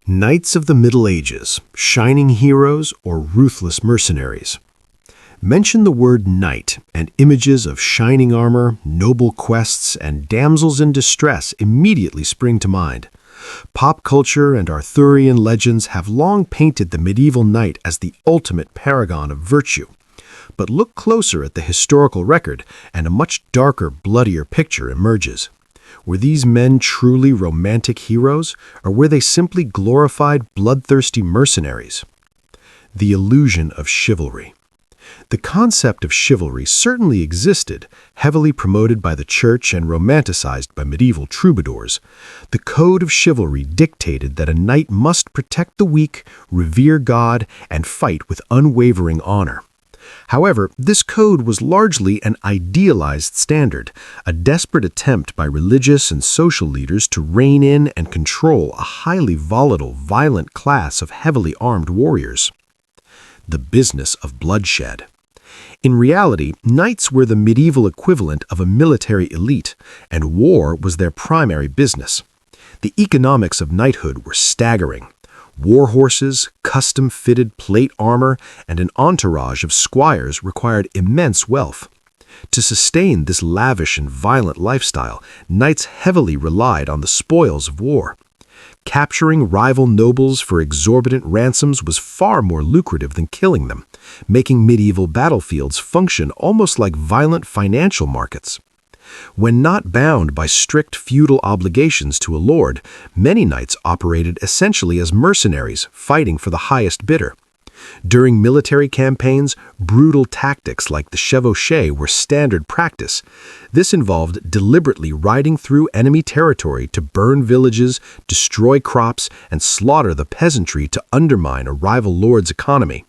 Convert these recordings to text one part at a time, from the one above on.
Knights of the Middle Ages, shining heroes or ruthless mercenaries. Mention the word knight, and images of shining armor, noble quests, and damsels in distress immediately spring to mind. Pop culture and Arthurian legends have long painted the medieval knight as the ultimate paragon of virtue. But look closer at the historical record, and a much darker, bloodier picture emerges. Were these men truly romantic heroes, or were they simply glorified, bloodthirsty mercenaries? The illusion of chivalry. The concept of chivalry certainly existed, heavily promoted by the church and romanticized by medieval troubadours. The Code of Chivalry dictated that a knight must protect the weak, revere God, and fight with unwavering honor. However, this code was largely an idealized standard, a desperate attempt by religious and social leaders to rein in and control a highly volatile, violent class of heavily armed warriors. The business of bloodshed. In reality, knights were the medieval equivalent of a military elite, and war was their primary business. The economics of knighthood were staggering. War horses, custom-fitted plate armor, and an entourage of squires required immense wealth. To sustain this lavish and violent lifestyle, knights heavily relied on the spoils of war. Capturing rival nobles for exorbitant ransoms was far more lucrative than killing them, making medieval battlefields function almost like violent financial markets. When not bound by strict feudal obligations to a lord, many knights operated essentially as mercenaries, fighting for the highest bidder. During military campaigns, brutal tactics like the chevauchée were standard practice. This involved deliberately riding through enemy territory to burn villages, destroy crops, and slaughter the peasantry to undermine a rival lord's economy.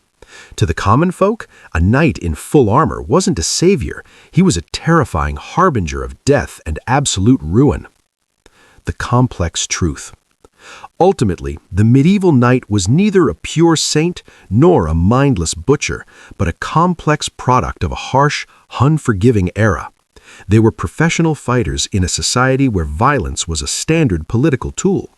To the common folk, a knight in full armor wasn't a savior. He was a terrifying harbinger of death and absolute ruin. The complex truth. Ultimately, the medieval knight was neither a pure saint nor a mindless butcher, but a complex product of a harsh, unforgiving era. They were professional fighters in a society where violence was a standard political tool.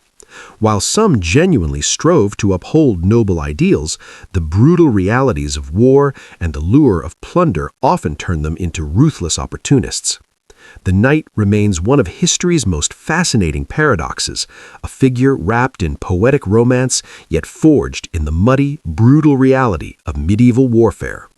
While some genuinely strove to uphold noble ideals, the brutal realities of war and the lure of plunder often turned them into ruthless opportunists. The knight remains one of history's most fascinating paradoxes, a figure wrapped in poetic romance, yet forged in the muddy, brutal reality of medieval warfare.